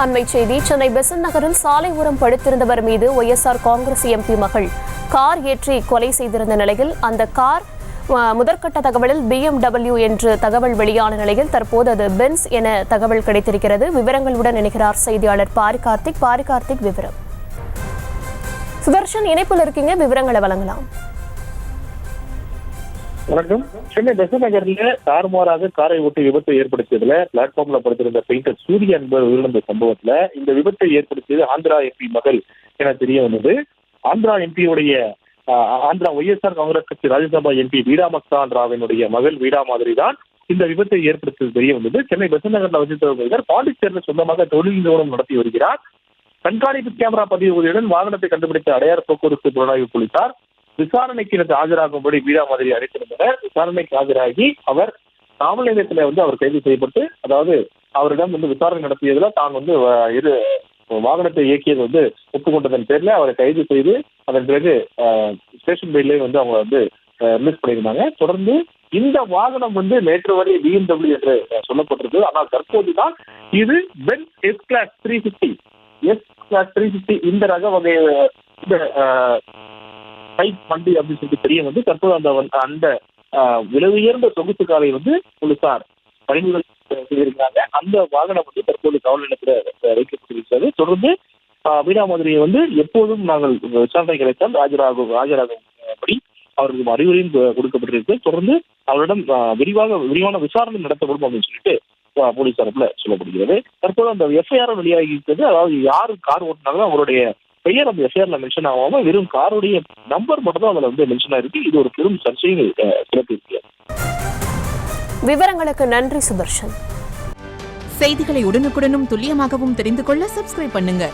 அண்மை செய்தி. சென்னை பெசன்ட் நகரில் சாலை ஓரம் படுத்திருந்தவர் மீது ஒய்எஸ்ஆர் காங்கிரஸ் எம்பி மகள் கார் ஏற்றி கொலை செய்திருந்த நிலையில் அந்த கார் முதற்கட்ட தகவலில் BMW என்று தகவல் வெளியான நிலையில் தற்போது அது பென்ஸ் என தகவல் கிடைத்திருக்கிறது. விவரங்களுடன் இணைகிறார் செய்தியாளர் பாரிகார்த்திக். விவரம். சுதர்ஷன் இணைப்பில் இருக்கீங்க, விவரங்களை வழங்கலாம். வணக்கம். சென்னை பெசன்ட் நகர்ல தாறுமாறாக காரை ஓட்டி விபத்தை ஏற்படுத்தியதுல பிளாட்ஃபார்ம்ல படுத்திருந்த பெயிண்டர் சூரிய என்பவர் உயிரிழந்த சம்பவத்துல இந்த விபத்தை ஏற்படுத்தியது ஆந்திரா எம்பி மகள் என தெரிய வந்தது. ஆந்திரா எம்பியுடைய ஆந்திரா ஒய்எஸ்ஆர் காங்கிரஸ் கட்சி ராஜ்யசபா எம்பி வீடாமஸ்தான் ராவினுடைய மகள் வீடா மாதிரி தான் இந்த விபத்தை ஏற்படுத்தியது தெரிய வந்தது. சென்னை பெசன்ட் நகர்ல வசித்தவர் பாண்டிச்சேரியில் சொந்தமாக தொழில் நிறுவனம் நடத்தி வருகிறார். கண்காணிப்பு கேமரா பதிவுகளுடன் வாகனத்தை கண்டுபிடித்த அடையார் போக்குவரத்து புலனாய்வு போலீசார் விசாரணைக்கு ஆஜராகும்படி வீடா மாதிரி அழைத்திருந்தனர். விசாரணைக்கு ஆஜராகி அவர் காவல் நிலையத்துல அவர் கைது செய்யப்பட்டு, அதாவது அவரிடம் விசாரணை நடத்தியதுல தான் வாகனத்தை இயக்கியது ஒப்புக்கொண்டதன் பேர்ல அவரை கைது செய்து அதன் பிறகு ஸ்டேஷன் பெயிலே அவங்க ரிலீஸ் பண்ணியிருந்தாங்க. தொடர்ந்து இந்த வாகனம் நேற்று வரை BMW என்று சொல்லப்பட்டிருக்கு. ஆனால் தற்போதுதான் இது பென்ஸ் எஸ் கிளாஸ் 350 இந்த ரக வகை வண்டி அப்படின்னு சொல்லிட்டு தெரிய தற்போது அந்த விலை உயர்ந்த சொகுசு காரை போலீசார் பறிமுதல் செய்திருக்காங்க. அந்த வாகனம் தற்போது காவல் நிலையத்தில் வைக்கப்பட்டிருக்கிறது. தொடர்ந்து வீடா மாதிரியை எப்போதும் நாங்கள் விசாரணை கிடைத்தால் ஆஜராகும்படி அவருக்கு அறிவுரையும் கொடுக்கப்பட்டிருக்கு. தொடர்ந்து அவரிடம் விரிவான விசாரணை நடத்தப்படும் அப்படின்னு சொல்லிட்டு போலீஸ் தரப்புல சொல்லப்படுகிறது. தற்போது அந்த எஃப்ஐஆர் வெளியாகி இருக்கிறது. அதாவது யாரு கார் ஓட்டினாலும் அவருடைய பெயர் அந்த எஃப்ஐஆர்ல மென்ஷன் ஆகாம வெறும் காருடைய நம்பர் மட்டும் தான் அதுல மென்ஷன் ஆயிருக்கு. இது ஒரு பெரும் சர்ச்சையை கிளப்பியிருக்கு. விவரங்களுக்கு நன்றி சுதர்ஷன். செய்திகளை உடனுக்குடனும் துல்லியமாகவும் தெரிந்து கொள்ள சப்ஸ்கிரைப் பண்ணுங்க.